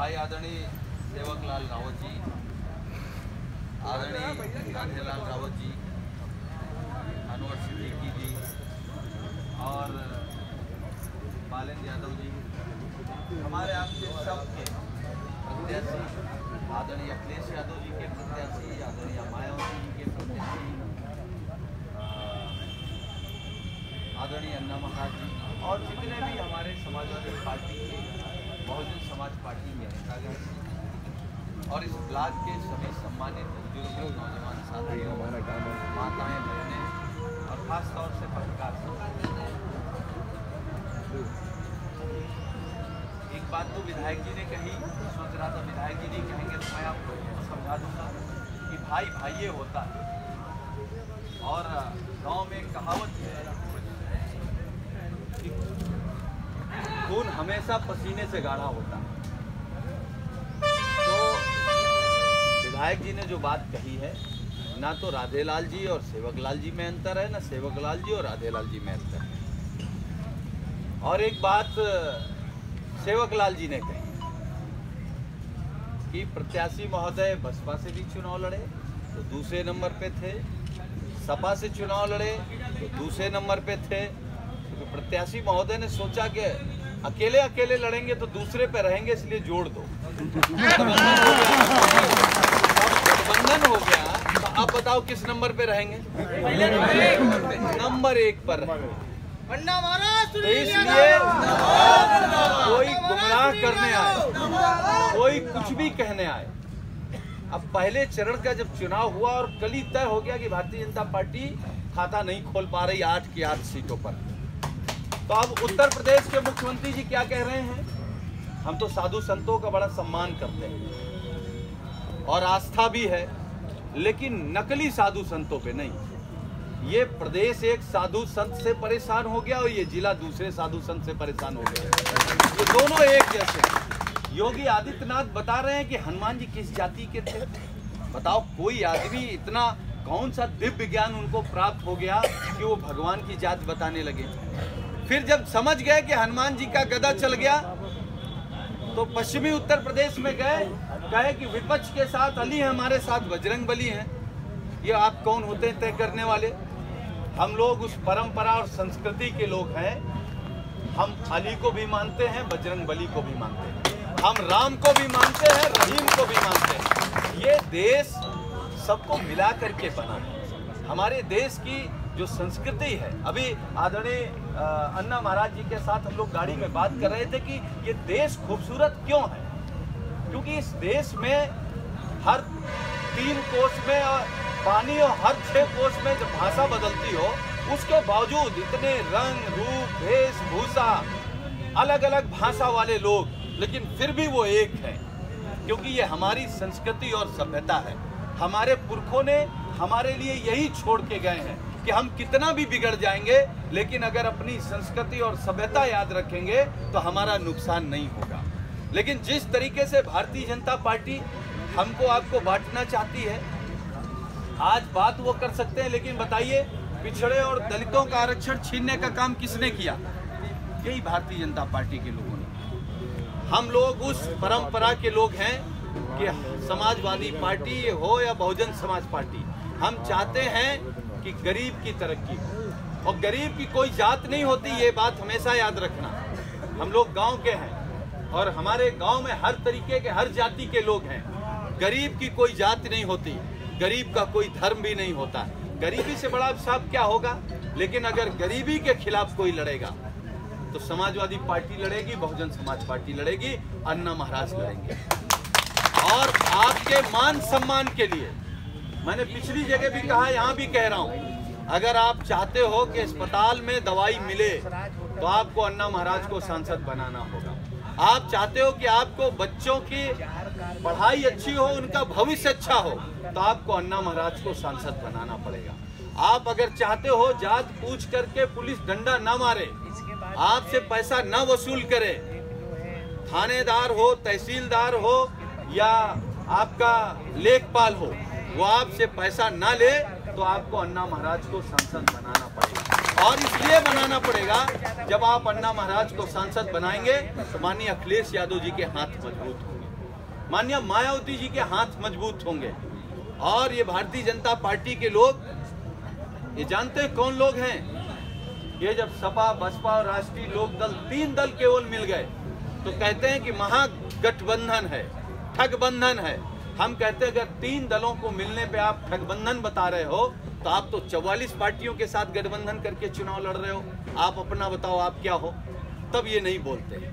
भाई आदरणीय सेवकलाल रावत जी, आदरणीय राधेलाल रावत जी, अनवर सिद्दीकी जी और बालेंद्र यादव जी, हमारे आपके सबके प्रत्याशी आदरणीय अखिलेश यादव जी के प्रत्याशी, आदरणीय मायावती जी के प्रत्याशी, आदरणीय अन्ना महाराज जी और जितने भी हमारे समाजवादी पार्टी के बहुजन समाज पार्टी में नेतागण और इस ब्लॉक के सभी सम्मानित बुजुर्गों, नौजवान साथियों, माताएं, बहनें और खास तौर से पत्रकार एक बात तो विधायक जी ने कही, सोच रहा था विधायक जी नहीं कहेंगे तो मैं आपको समझा दूंगा कि भाई भाई होता है। और गांव में एक कहावत है कि खून हमेशा पसीने से गाढ़ा होता है। तो विधायक जी ने जो बात कही है, ना तो राधेलाल जी और सेवकलाल जी में अंतर है, ना सेवकलाल जी और राधेलाल जी में अंतर है। और एक बात सेवकलाल जी ने कही कि प्रत्याशी महोदय बसपा से भी चुनाव लड़े तो दूसरे नंबर पे थे, सपा से चुनाव लड़े तो दूसरे नंबर पे थे। तो प्रत्याशी महोदय ने सोचा कि अकेले अकेले लड़ेंगे तो दूसरे पे रहेंगे, इसलिए जोड़ दो। गठबंधन हो गया तो अब बताओ किस नंबर पे रहेंगे? नंबर 1 पर रहेंगे। तो इसलिए कोई गुमराह करने आए, कोई कुछ भी कहने आए। अब पहले चरण का जब चुनाव हुआ और कल ही तय हो गया कि भारतीय जनता पार्टी खाता नहीं खोल पा रही 8 की 8 सीटों पर, तो अब उत्तर प्रदेश के मुख्यमंत्री जी क्या कह रहे हैं? हम तो साधु संतों का बड़ा सम्मान करते हैं और आस्था भी है, लेकिन नकली साधु संतों पे नहीं। ये प्रदेश एक साधु संत से परेशान हो गया और ये जिला दूसरे साधु संत से परेशान हो गया। ये दोनों एक जैसे हैं। योगी आदित्यनाथ बता रहे हैं कि हनुमान जी किस जाति के थे। बताओ, कोई आदमी इतना कौन सा दिव्य ज्ञान उनको प्राप्त हो गया कि वो भगवान की जात बताने लगे। फिर जब समझ गए कि हनुमान जी का गदा चल गया तो पश्चिमी उत्तर प्रदेश में गए, कहे कि विपक्ष के साथ अली है, हमारे साथ बजरंगबली हैं। ये आप कौन होते हैं तय करने वाले? हम लोग उस परंपरा और संस्कृति के लोग हैं। हम अली को भी मानते हैं, बजरंगबली को भी मानते हैं, हम राम को भी मानते हैं, रहीम को भी मानते हैं। ये देश सबको मिला करके बना है। हमारे देश की जो संस्कृति है, अभी आदरणीय अन्ना महाराज जी के साथ हम लोग गाड़ी में बात कर रहे थे कि ये देश खूबसूरत क्यों है, क्योंकि इस देश में हर 3 कोस में पानी और हर 6 कोस में जब भाषा बदलती हो, उसके बावजूद इतने रंग रूप वेशभूषा अलग अलग भाषा वाले लोग, लेकिन फिर भी वो एक है, क्योंकि ये हमारी संस्कृति और सभ्यता है। हमारे पुरखों ने हमारे लिए यही छोड़ के गए हैं कि हम कितना भी बिगड़ जाएंगे, लेकिन अगर अपनी संस्कृति और सभ्यता याद रखेंगे तो हमारा नुकसान नहीं होगा। लेकिन जिस तरीके से भारतीय जनता पार्टी हमको आपको बांटना चाहती है, आज बात वो कर सकते हैं, लेकिन बताइए पिछड़े और दलितों का आरक्षण छीनने का काम किसने किया? यही भारतीय जनता पार्टी के लोगों ने। हम लोग उस परंपरा के लोग हैं कि समाजवादी पार्टी हो या बहुजन समाज पार्टी, हम चाहते हैं कि गरीब की तरक्की हो, और गरीब की कोई जात नहीं होती, ये बात हमेशा याद रखना। हम लोग गांव के हैं और हमारे गांव में हर तरीके के, हर जाति के लोग हैं। गरीब की कोई जात नहीं होती, गरीब का कोई धर्म भी नहीं होता। गरीबी से बड़ा अभिशाप क्या होगा? लेकिन अगर गरीबी के खिलाफ कोई लड़ेगा तो समाजवादी पार्टी लड़ेगी, बहुजन समाज पार्टी लड़ेगी, अन्ना महाराज लड़ेंगे। और आपके मान सम्मान के लिए मैंने पिछली जगह भी कहा, यहाँ भी कह रहा हूँ, अगर आप चाहते हो कि अस्पताल में दवाई मिले तो आपको अन्ना महाराज को सांसद बनाना होगा। आप चाहते हो कि आपको बच्चों की पढ़ाई अच्छी हो, उनका भविष्य अच्छा हो, तो आपको अन्ना महाराज को सांसद बनाना पड़ेगा। आप अगर चाहते हो जात पूछ करके पुलिस डंडा न मारे, आपसे पैसा न वसूल करे, थानेदार हो, तहसीलदार हो या आपका लेखपाल हो, वो आपसे पैसा ना ले, तो आपको अन्ना महाराज को सांसद बनाना पड़ेगा। और इसलिए बनाना पड़ेगा, जब आप अन्ना महाराज को सांसद बनाएंगे तो माननीय अखिलेश यादव जी के हाथ मजबूत होंगे। माननीय मायावती जी के हाथ मजबूत होंगे। और ये भारतीय जनता पार्टी के लोग ये जानते हैं कौन लोग हैं। ये जब सपा, बसपा और राष्ट्रीय लोक दल 3 दल केवल मिल गए तो कहते हैं कि महागठबंधन है, ठगबंधन है। हम कहते हैं अगर 3 दलों को मिलने पे आप ठगबंधन बता रहे हो तो आप तो 44 पार्टियों के साथ गठबंधन करके चुनाव लड़ रहे हो। आप अपना बताओ आप क्या हो, तब ये नहीं बोलते।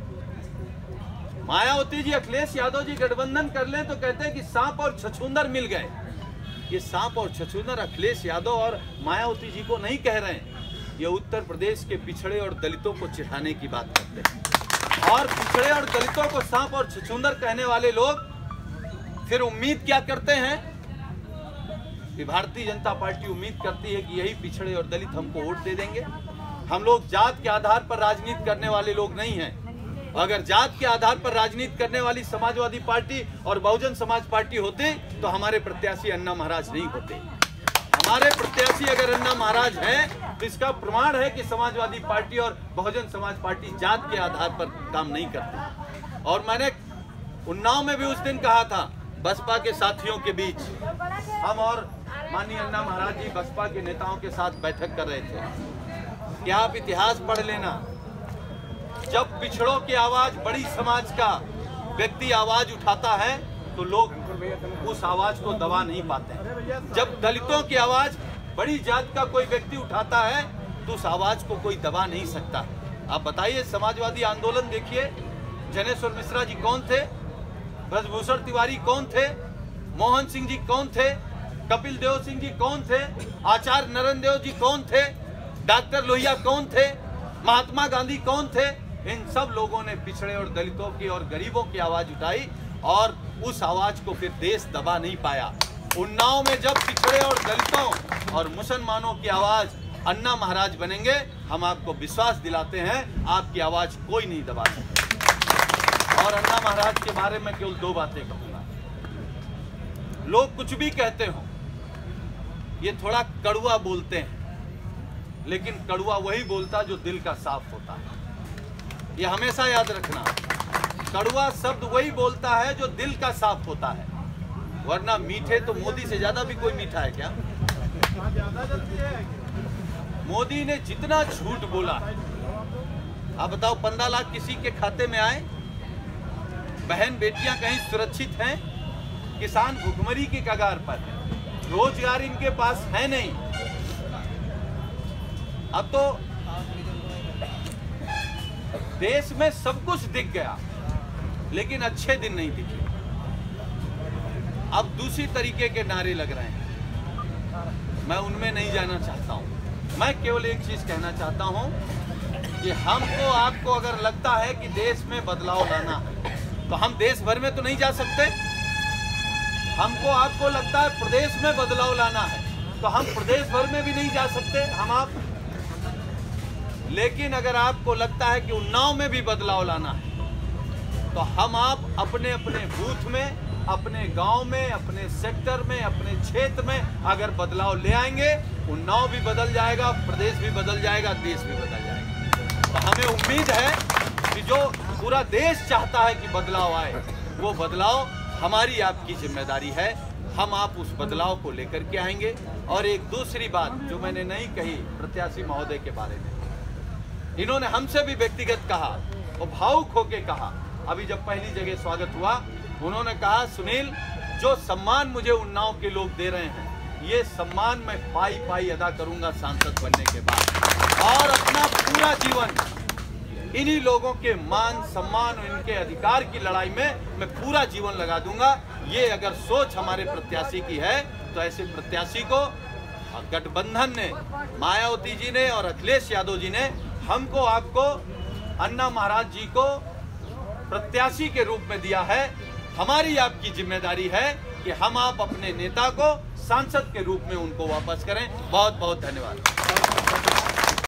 मायावती जी, अखिलेश यादव जी गठबंधन कर लें तो कहते हैं कि सांप और छछूंदर मिल गए। ये सांप और छछूंदर अखिलेश यादव और मायावती जी को नहीं कह रहे हैं, ये उत्तर प्रदेश के पिछड़े और दलितों को चिढ़ाने की बात करते हैं। और पिछड़े और दलितों को सांप और छछूंदर कहने वाले लोग फिर उम्मीद क्या करते हैं कि भारतीय जनता पार्टी उम्मीद करती है कि यही पिछड़े और दलित हमको वोट दे देंगे। हम लोग जात के आधार पर राजनीति करने वाले लोग नहीं हैं। अगर जात के आधार पर राजनीति करने वाली समाजवादी पार्टी और बहुजन समाज पार्टी होते तो हमारे प्रत्याशी अन्ना महाराज नहीं होते। हमारे प्रत्याशी अगर अन्ना महाराज हैं तो इसका प्रमाण है कि समाजवादी पार्टी और बहुजन समाज पार्टी जात के आधार पर काम नहीं करती। और मैंने उन्नाव में भी उस दिन कहा था, बसपा के साथियों के बीच हम और माननीय अन्ना महाराज जी बसपा के नेताओं के साथ बैठक कर रहे थे कि आप इतिहास पढ़ लेना, जब पिछड़ों की आवाज, बड़ी समाज का व्यक्ति आवाज उठाता है तो लोग उस आवाज को दबा नहीं पाते। जब दलितों की आवाज, बड़ी जात का कोई व्यक्ति उठाता है तो उस आवाज को कोई दबा नहीं सकता। आप बताइए, समाजवादी आंदोलन देखिए, जनेश्वर मिश्रा जी कौन थे, ब्रजभूषण तिवारी कौन थे, मोहन सिंह जी कौन थे, कपिल देव सिंह जी कौन थे, आचार्य नरेंद्र देव जी कौन थे, डॉक्टर लोहिया कौन थे, महात्मा गांधी कौन थे। इन सब लोगों ने पिछड़े और दलितों की और गरीबों की आवाज उठाई और उस आवाज को फिर देश दबा नहीं पाया। उन्नाव में जब पिछड़े और दलितों और मुसलमानों की आवाज अन्ना महाराज बनेंगे, हम आपको विश्वास दिलाते हैं आपकी आवाज कोई नहीं दबा सकता। और अन्ना महाराज के बारे में केवल 2 बातें कहूंगा। लोग कुछ भी कहते हो, ये थोड़ा कड़वा बोलते हैं, लेकिन कड़वा वही बोलता जो दिल का साफ होता है। ये हमेशा याद रखना, कड़वा शब्द वही बोलता है जो दिल का साफ होता है, वरना मीठे तो मोदी से ज्यादा भी कोई मीठा है क्या? मोदी ने जितना झूठ बोला, आप बताओ 15 लाख किसी के खाते में आए, बहन बेटियां कहीं सुरक्षित हैं, किसान भुखमरी की कगार पर है, रोजगार इनके पास है नहीं। अब तो देश में सब कुछ दिख गया लेकिन अच्छे दिन नहीं दिखे। अब दूसरी तरीके के नारे लग रहे हैं, मैं उनमें नहीं जाना चाहता हूं। मैं केवल एक चीज कहना चाहता हूं कि हमको, आपको अगर लगता है कि देश में बदलाव लाना है तो हम देश भर में तो नहीं जा सकते। हमको, आपको लगता है प्रदेश में बदलाव लाना है तो हम प्रदेश भर में भी नहीं जा सकते हम आप। लेकिन अगर आपको लगता है कि उन्नाव में भी बदलाव लाना है तो हम आप अपने अपने बूथ में, अपने गांव में, अपने सेक्टर में, अपने क्षेत्र में अगर बदलाव ले आएंगे, उन्नाव भी बदल जाएगा, प्रदेश भी बदल जाएगा, देश भी बदल जाएगा। तो हमें उम्मीद है कि जो पूरा देश चाहता है कि बदलाव आए, वो बदलाव हमारी आपकी जिम्मेदारी है। हम आप उस बदलाव को लेकर के आएंगे। और एक दूसरी बात जो मैंने नहीं कही प्रत्याशी महोदय के बारे में, इन्होंने हमसे भी व्यक्तिगत कहा, वो भावुक होके कहा। अभी जब पहली जगह स्वागत हुआ, उन्होंने कहा, सुनील, जो सम्मान मुझे उन्नाव के लोग दे रहे हैं, ये सम्मान मैं पाई पाई अदा करूंगा सांसद बनने के बाद, और अपना पूरा जीवन इन्हीं लोगों के मान सम्मान और इनके अधिकार की लड़ाई में मैं पूरा जीवन लगा दूंगा। ये अगर सोच हमारे प्रत्याशी की है तो ऐसे प्रत्याशी को गठबंधन ने, मायावती जी ने और अखिलेश यादव जी ने हमको, आपको, अन्ना महाराज जी को प्रत्याशी के रूप में दिया है। हमारी आपकी जिम्मेदारी है कि हम आप अपने नेता को सांसद के रूप में उनको वापस करें। बहुत बहुत धन्यवाद।